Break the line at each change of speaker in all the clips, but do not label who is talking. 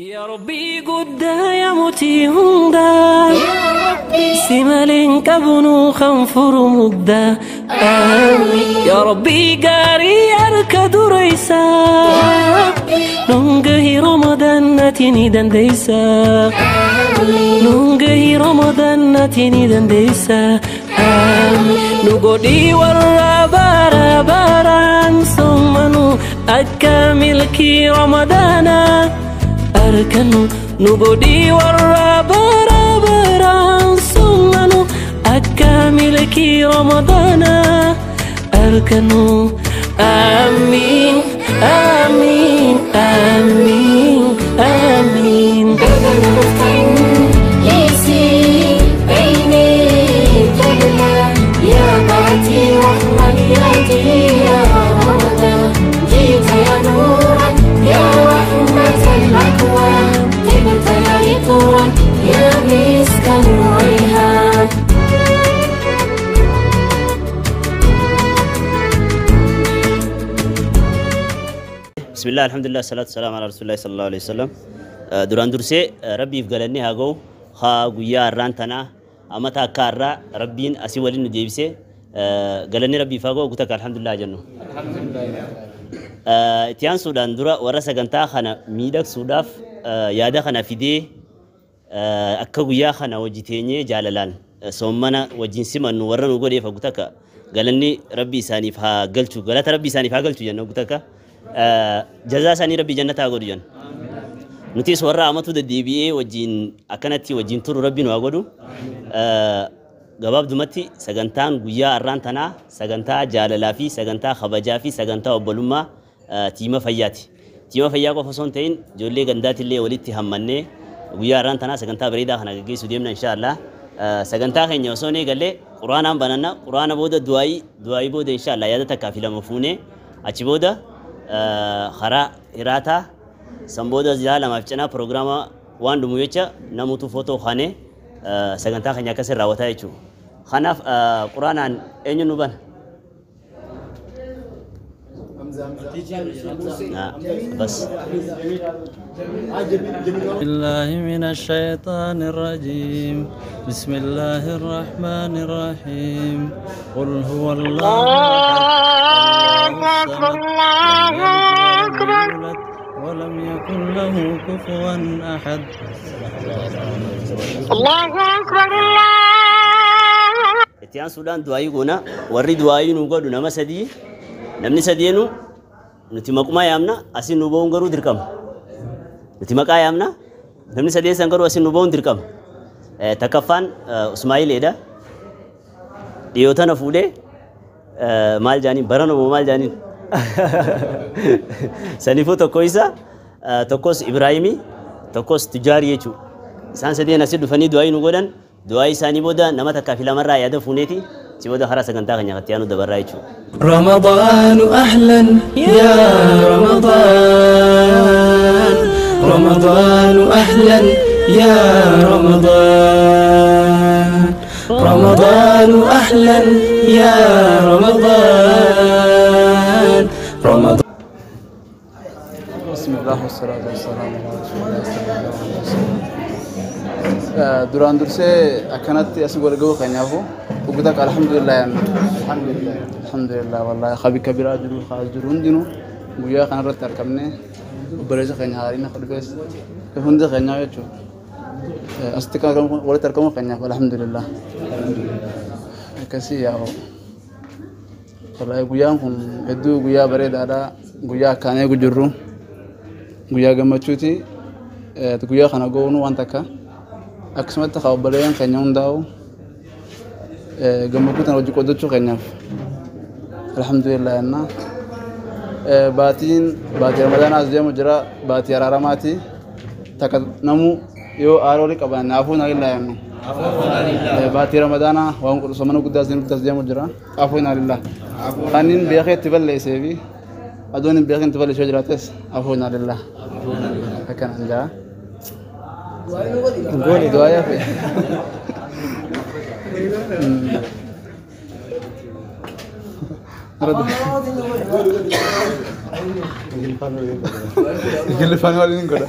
يا ربي قد يا متي هندا سمالين كبنو خنفر مبدا يا ربي قاري أركض ريسا نونغهي رمضان نتيني دنديسا نونغهي رمضان نتيني دنديسا نقولي ورا بارا باران ثم أكمل كي رمضانا أركنو نبودي ورا برا برا ثم أكمل كي رمضانا أركنو آمين آمين آمين آمين يا بعتي رحمن يا رمضان جيت يا نورا يا رحمة الأكوان طبت يا عطرا يا مسك الريحان
بسم الله الحمد لله والصلاة والسلام على رسول الله صلى الله عليه وسلم دوران درسي ربي يفقلني هاقو خاقويا الرانتنا أمتا كارا ربين أسي ولين نديبسي قالني ربي فاقو قلتك الحمد لله جنو الحمد لله اتيان سودان دورا ورسا قنتا خانا ميدك سوداف يادا خانا فيدي أكاقويا خانا وجيتيني جالالان سومنا وجنسي من ورن وقودي فاقوتك قالني ربي ساني فها قلتو قالت ربي ساني فها قلتو جنو قلتك جزا ساني ربي جنة أقول جن نتيس ورا أمتو الدبيئة وجين أكنتي وجين تور ربي نواقولو قباب دمتي سجنتان قويا الرانتنا سجنتا جاللافي سجنتا خبجافي سجنتا وبلوما تيما فياتي تيما فياكو فصونتين جولي قندات اللي ولدتي همني قويا الرانتنا سجنتا بريدا خنا جي سوديمنا إن شاء الله سجنتا خين يوصوني قال لي قرآن بنانا قرآن بودا دعاي بودا إن شاء الله يادا تكافي لمفهومه أشي بودا خرا إراتا سمبودا زيادة ما فينا برنامج وان دمويتشا نموتو فوتو خانة سجنتا خنيا كسر راوتاي شو خنا قرآن إني نوبان بس
الله من الشيطان الرجيم بسم الله الرحمن الرحيم قل هو الله أكبر الله أكبر ولم يكن له كفوا أحد الله أكبر الله
اتيان سودان دعائي قونا وري دعائي نوغو نما سدي نمني سدينو نتيمكما يامنا أسي نوبون غرو دركم نتيمكا يامنا نمني سدي سانغرو أسي نوبون دركم تكفان اسماعيل إدا ديوتنا فودي مال جاني برانو مال جاني سنيفو تكويسا تكوس إبراهيمي تكوس تجاري يجو سان سدي نسيد فني دعائي نوغودان دعائي ساني بودا نما تكافيلا مرة يادا فونيتي سيبودا خلاص كنتا خنيا قتيانو دبرايچو
رمضان أهلا يا رمضان رمضان أهلا يا رمضان رمضان أهلا يا رمضان رمضان
بسم الله والصلاة والسلام على رسول الله صلى الله عليه وسلم دوران درسي أكنت أسيقول جو خنيافو وقدك الحمد لله يعني الحمد لله والله خبي كبير أجر خاجرون دينو ويا خان رت تركمني وبرز خنيارين خلفيس كهند خنياية شو أستكارم ولا تركم خنيا والحمد لله كسي يا والله ويا هم هدو ويا بريد هذا ويا كانوا يجرو ويا جمعتوتي ويا خنا جونو وانتكا أكسمت خبرين خنيون داو جمعكوتنا وجو قدوتشو خنياف الحمد لله أنا باتين رمضان أزياء مجرى باتي رارماتي تكاد نمو يو آرولي كبان عفونا لله يعني باتي رمضان وهم سمنو قداسين أزياء مجرى عفونا لله خانين بياخي تبل ليسيبي أدون بياخي تبل شجراتس عفونا لله هكذا أنجا نقول دعاء في Gilfan wali ni goda.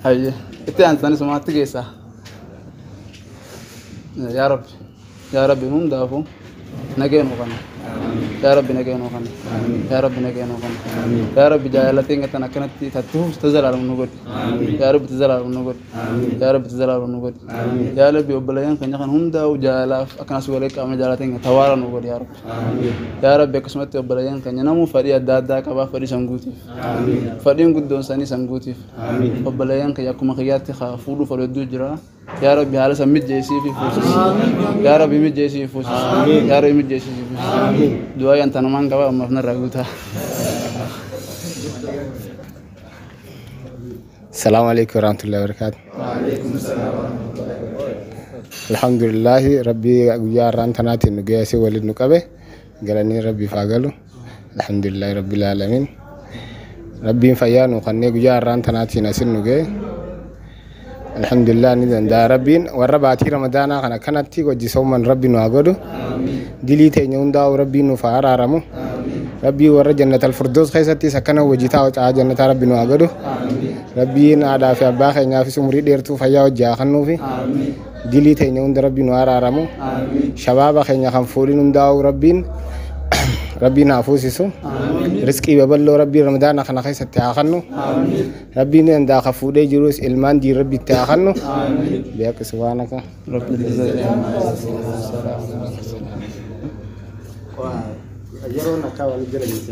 هاي إنت ثاني سمعت كيسة يا رب هم دافو نجين وغنى يا رب نجين وغنى يا رب نجين وغنى يا رب جاهلتين كتنا كانت تتوه تزال على النقود يا رب تزال على النقود يا رب تزال على النقود يا رب يقبلين كن يخن هم دا وجاهلا أكن سوالك أم جاهلتين توارا النقود يا رب يا رب بكسمت يقبلين كن ينامو فريا دادا كبا فري سنغوتي فريم قدون سني سنغوتي يقبلين كن يكون خياتي خافولو فريدو جرا يا رب هذا سميت جيسي في فوسس يا رب يميت جيسي في فوسس يا رب يميت جيسي في فوسس دعاء أنت نمان كبا أم أفنى رغوتها.
السلام عليكم ورحمة الله وبركاته. الحمد لله ربي يا رانتناتي نجاسي ولد نكبه قالني ربي فاقله الحمد لله رب العالمين ربي فيان وخني يا رانتناتي نسين نجاه الحمد لله ندن دا ربين ورباتي رمضان أنا كانت تيجو جسوما ربي نعقده دليتي نوندا وربي نفعر عرمو ربي ور جنة الفردوس خيستي سكنه وجيتا وجا جنة ربي نعقده ربي نادا في أباخ ينافي سمري ديرتو فيا وجا خنو في دليتي نوندا ربي نعار عرمو شباب خينا خنفوري نوندا وربين ربي نافوسيسو رزقي ببلو ربي رمضان خنا خيستي آخنو ربي نندا خفودي جروس إلمان دي ربي تاخنو بياك سبحانك ربي أجرنا كاول جرجس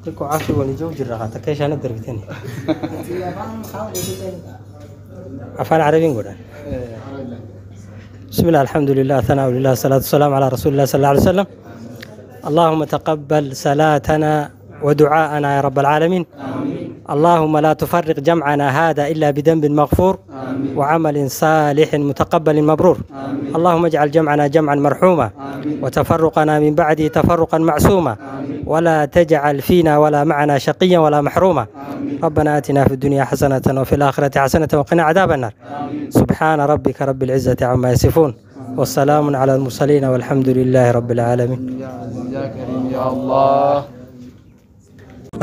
تكو عافي ولجو جرها تكيش أنا دربتني عفان عربي نقول بسم الله الحمد لله ثناء لله الصلاة والسلام على رسول الله صلى الله عليه وسلم اللهم تقبل صلاتنا ودعاءنا يا رب العالمين اللهم لا تفرق جمعنا هذا إلا بذنب مغفور وعمل صالح متقبل مبرور اللهم اجعل جمعنا جمعا مرحوما وتفرقنا من بعده تفرقا معصوما ولا تجعل فينا ولا معنا شقيا ولا محروما ربنا آتنا في الدنيا حسنة وفي الآخرة حسنة وقنا عذاب النار سبحان ربك رب العزة عما يصفون والسلام على المرسلين والحمد لله رب العالمين
يا كريم يا الله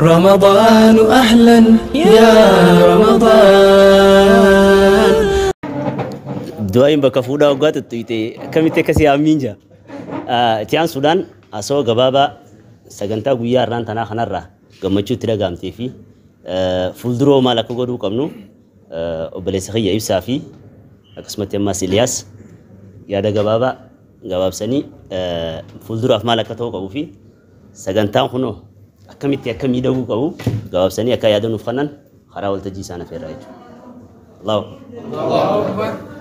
رمضان أهلا يا رمضان
دعائم بكفودا وقات التويتي كم يتكسي أمينجا تيان سودان أسوا جبابا سجنتا غيار ران تنا خنرة قمتشو ترى قامتي في فولدرو مالك وقدو كمنو وبلسخية يبسافي أقسمت يما سيلياس يا دا جبابا جباب سني فولدرو أفمالك توقعوا في سجنتا خنو أكمل يدعو كأو جواب سني أكيد نفخنا خراول تجيسنا في الرأي الله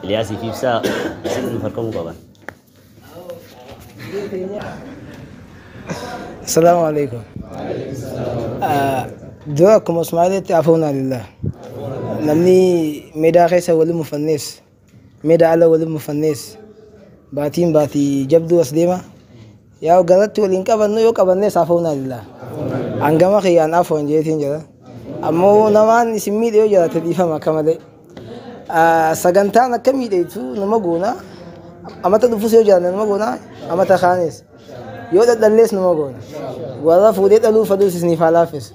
الياسي في بسا نفركم كمان
السلام عليكم دعاكم اسماعيل تعفونا لله نمني ميدا خيسة ولي مفنس ميدا على ولي مفنس باتي جبدو أسليمة يا وقالت ولين كبرنا يو كبرنا سافونا لله أنجما خيان أفون جيتين جدا أمو نمان اسمي ديو جدا تديفا ما كمله سجنتانا كمي ديتو نمجونا أما تدفوس يو جدا نمجونا أما تخانس يو تدلس نمجونا ولا فوديت ألو فدوس نفالافس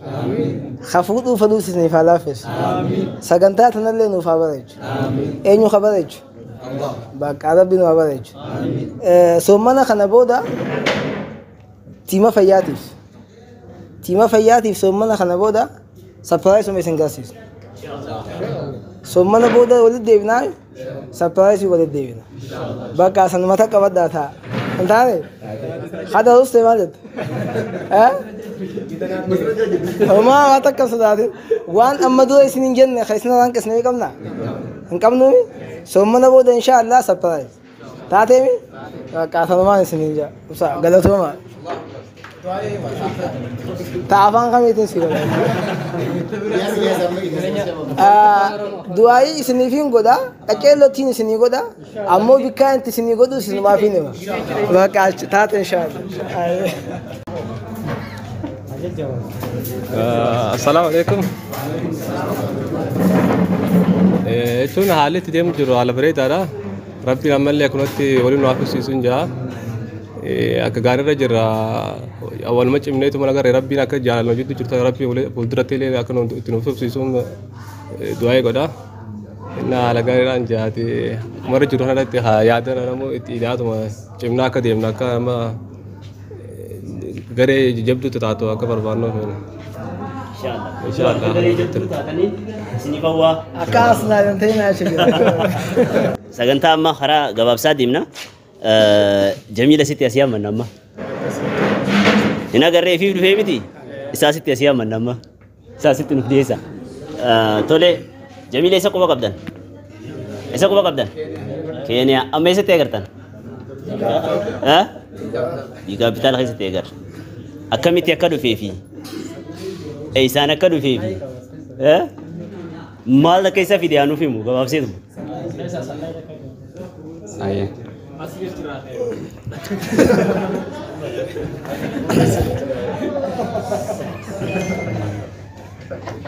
خفودو فدوس نفالافس سجنتا تنلل نفابرج أينو خبرج باك عربي نفابرج سومنا خنبودا تيما فياتيف سومنا خنبودا سبرايز ومسنجاسيس سومنا بودا ولد ديفنا سبرايز ولد ديفنا باك عشان ما تكبر داتا أنت عارف هذا هو استعمالات وما تكبر صداقين وان أما دو سنين جن خيسنا وان كسنة كمنا نكمل سومنا بودا إن شاء الله سبرايز تاتيمي كاسان ما سنين جا وسا غلطوا ما تعافان كم يتنسيقون دعائي سنيفين قدا أكيد لو تين سني قدا أمو بكان تسني قدا سني ما فيني ما كاش تات إن شاء الله
السلام عليكم شون حالي تديم جرو على بريد أرا ربي عمل لي كنوتي ولي نوافي سيسون جا akka gaariirra jirra awwaaluma cimneetu mana garee rabbiin akka jaalalma jiddu jirtu rabbii fuulduratti illee akka itti nuuf tursiisuun du'aa godha. Innaa haala gaariidhaan jaati marri jiru kanatti yaadana namoo itti hidhaatuma cimnaa akka deemna akka amma garee jabduutti taatu akka barbaannu. Inshallah. Garee jabduu taatanii isinii fawwaa.
Akka asnaa yoo ta'e naa shirra.
Sagantaa amma karaa gabaabsaa deemna. Jamiila sitti asii hammanna amma. Hin agarree fi dhufee miti isaa sitti asii hammanna amma. Isaa sitti nuuf dhiyeessa. Tole Jamiila isa quba qabdan. Isa quba qabdan. Keeniyaa amma eessatti agartan? Kaapitaala keessatti agarra. Akkamitti akka dhufee fi isaan akka dhufee fi maal akka isa fide aanuuf himu gabaabseetu.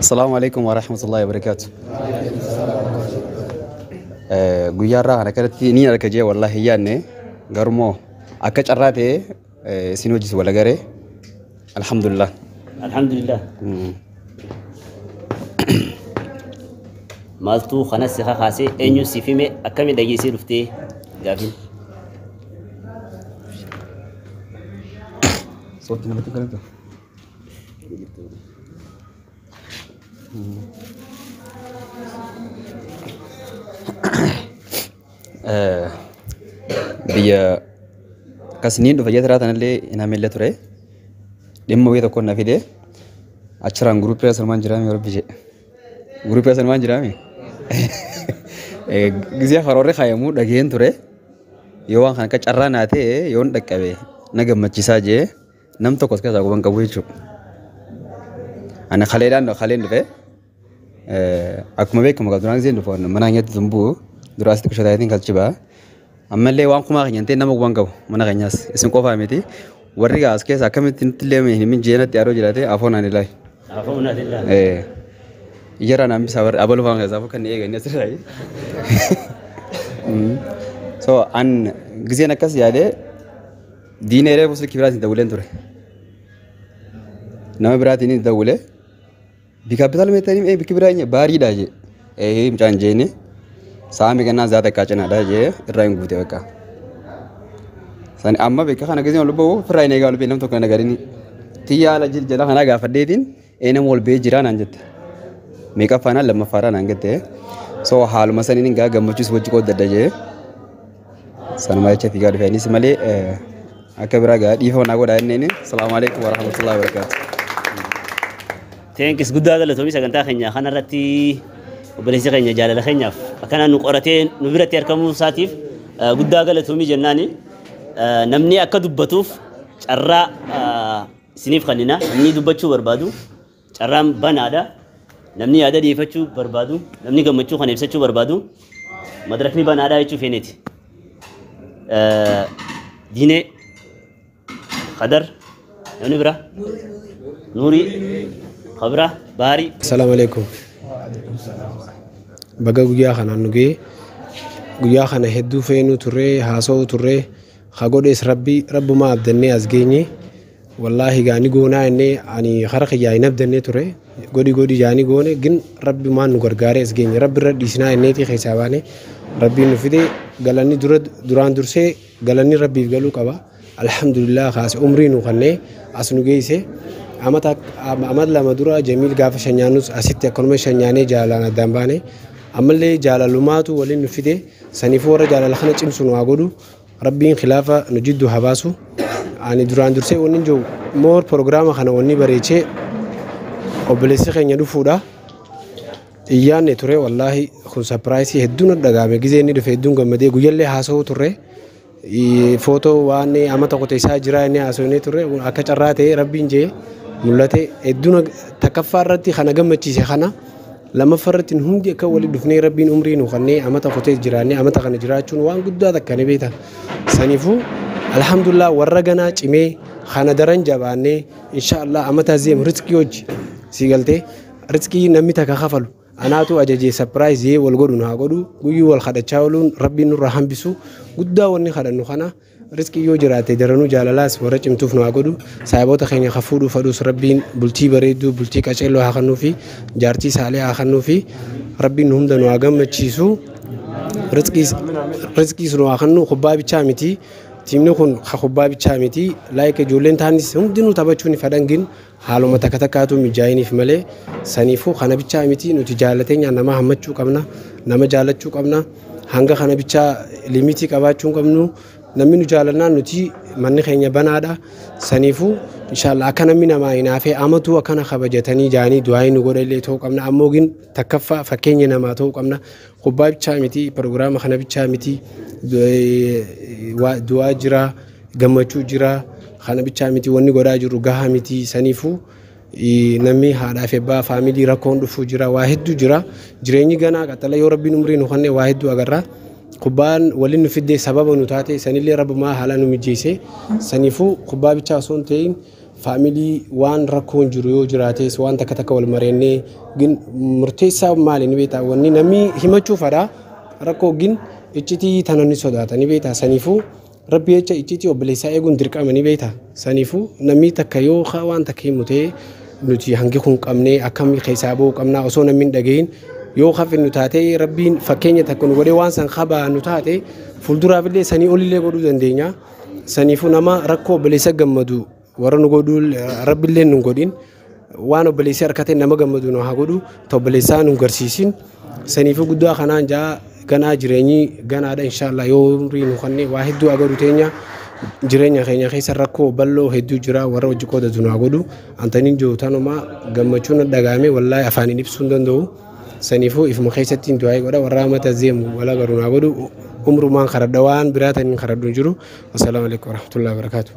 Assalamu alaikum warahmatullahi wabarakatuh. Guyyaarraa kana kanatti ni arga jee wallahi yaanne garumoo akka carraa ta'e isin hojii wal agarre alhamdulillah.
Alhamdulillah. Maaltu kanas si kaasee eenyu si fime akkami dhageessee dhuftee gaafin.
Sorti namatti galata. Biyya kasniin dhufa jee tanallee ina mille ture. Dhimma wayii tokko na fide achiraan guruupii Salmaan jiraame rabbi jee. Guruupii Salmaan jiraame. Gizee karoorri kaayamuu dhageen ture. Yoo waan kana akka carraa naa ta'e yoon dhaqqabe na gammachiisaa jee nam tokkos keessaa quban qabu jechuudha. Ana kaleen dhufe akkuma beekamu duraan giseen dhufa mana keenyatti tumbuu duraasitti kushataatiin kalchibaa. Ammallee waan kumaa keenyantee nama quban qabu mana keenyaas isin qofaa miti. Warri gaas keessa akkamitti nutti illee hin jeenatti yaadoo jiraate afoon ani laay.
Afoon ani laay.
Ijara naan bisa warri abaluu fa'aa keessaa kan eegan asirraa. So an giseen akkas yaadee diineeree silkii biraatiin dawuleen ture. Nama biraatiin dawulee bikaapitaal meetanii bikki biraa baariidha jee. Mucaan jeeni saami kennaa zaata kaacinaadha jee irraa hin guute bakka. Sani amma beeka kana giseen ol bahu firraa hin eegaa ol bee nam tokko nagarini. Tiyyaala jala kanaa gaafadheetiin nama ol bee jiraa naan jette. Meeqaffaanaan lammaffaadhaan naan jette. So haaluma saniin gaa gammachuus wajji qoodda jee. Sanuma jecha fiigaa dhufeenis malee akka biraa gaa dhiifama naa godhaa inni. Salaamu alaikum warahmatullahi wabarakatuh.
Teenkis guddaa galatoomii sagantaa keenya kanarratti obboleessi keenya jaalala keenyaaf akkanaan nu qoratee nu biratti argamuu isaatiif guddaa galatoomii jennaani. Namni akka dubbatuuf carraa isiniif kennina. Namni dubbachuu barbaadu carraan banaadha. Namni yaada dhiyeeffachuu barbaadu, namni gammachuu kan ibsachuu barbaadu madarakni banaadha jechuu feeneeti. Diinee Khadar namni bira Nuurii Khabra Baarii.
Assalamu alaikum. Baga guyyaa kanaan nu ga'e guyyaa kana hedduu feenuu turree haasa'uu turree hagodhees rabbumaa abdannee as geenye wallaahi gaani goonaa innee ani hara kiyyaa hin abdannee ture godi jaanii goone gin rabbi maan nu gargaaree as geenye rabbi irra dhiisnaa inneetii keessaa baane rabbiin nu fide galanni duraan dursee galanni rabbiif galuu qaba alhamdulillah kaase umrii nu kannee as nu geesse amata lama dura Jamiil gaafa shanyaanus asitti akkanuma shanyaanee jaalalaan addaan baane ammallee jaalalumaatu waliin nu fide saniifuu warra jaalala kana cimsu nu haa godhu rabbiin khilaafa nu jidduu haa baasu ani duraan dursee wanni jiru moor proogiraama kana wanni bareechee obboleessi keenya dhufuudha iyyaanne ture wallaahi kun sapiraayisii hedduun dhagaame gizee inni dhufe hedduun gammadee guyyallee haasa'uu turre footoo waan amata qote isaa jira inni haasa'uu turre akka carraa ta'e rabbiin jee mul'ate hedduun takkaffaa irratti kana gammachiise kana lammaffaa irratti hundi akka walii dhufnee rabbiin umrii nu kannee amata qotee jiraannee amata kana jiraachuun waan guddaa takka ni beeta saniifuu alhamdulillah warra ganaa cimee kana daran jabaannee inshaallah amata zeem rizqii hojii si galtee rizqii namni takka kafalu anaatu ajajee sapiraayis wal godhu naa godhu guyyuu wal kadhachaa ooluun rabbiin nurraa hambisu guddaa wanni kadhannu kana riskii yoo jiraate daranuu jaalalaas warra cimtuuf nu haa godhu saayiboota keenya hafuudhu fadhuus rabbiin bultii bareedduu bultii qaceelloo haa kennuu fi jaartii saalee haa kennuu fi rabbiin nu hunda nu haa gammachiisu riskiis nu haa kennu kubbaa bichaa miti tiimni kun kubbaa bichaa miti laayika ijoolleen taanis hundinuu taphachuun fadhangin haaluma takka takkaatu mijaa'iniif malee saniifuu kana bichaa miti nuti jaalateenya nama hammachuu qabna nama jaalachuu qabna hanga kana bichaa limitii qabaachuu qabnu namni nu jaalannaan nuti manni keenya banaadha saniifuu inshallah akka namni namaa hinaafee amatu akkana kabajatanii jaanii du'aa nu godha illee ta'uu qabna ammoo gin takkaffaa fakkeenya namaa ta'uu qabna kubbaa bichaa miti proogiraama kana bichaa miti du'aa jira gammachuu jira kana bichaa miti wanni godhaa jiru gahaa miti saniifuu namni haadhaaf abbaa faamilii rakkoon dhufuu jira waa hedduu jira jireenyi ganaa qaxala yoo rabbiin umrii nu kenne waa hedduu agarra kubbaan waliin nu fidee sababa nu taate sanillee rabbumaa haala nu mijeesse saniifuu kubbaa bichaa osoo hin ta'in faamilii waan rakkoon jiru yoo jiraates waan takka takka wal mareennee gin murteessaa maali ni beektaa wanni namni himachuufadha rakkoo gin iccitii tananni sodaatanii beektaa saniifuu rabbi jecha iccitii obboleessaa eeguun dirqama ni beektaa saniifuu namni takka yoo waan takka himutee nuti hangi kun qabnee akkamii keessaa ba'uu qabnaa osoo namni hin dhagahin yoo hafin nu taate rabbiin fakkeenya takka nu godhee waan san qabaa nu taate fuulduraafillee sanii olillee godhuu dandeenya saniifuu nama rakkoo obboleessa gammadu warra nu godhuu rabbiillee nu godhin waan obboleessi harkatee nama gammadu nu haa godhu obboleessaa nu garsiisin saniifuu guddaa kanaan jaa ganaa jireenyi ganaadha inshallah yoo umrii nu kenne waa hedduu agaruu teenya jireenya keenya keessa rakkoo bal'oo hedduu jira warra hojii qoodatu nu haa godhu antaniin jootanuma gammachuun dhagaame wallaahi afaaniin ibsuu hin danda'u saniifuu ifuma keessatti du'aa godha warra mata zeemu wala garuu haa godhu umrumaan karadha waan biraataniin karadhu jiru. Assalaamu alaykum warahmatullahi wabarakatuh.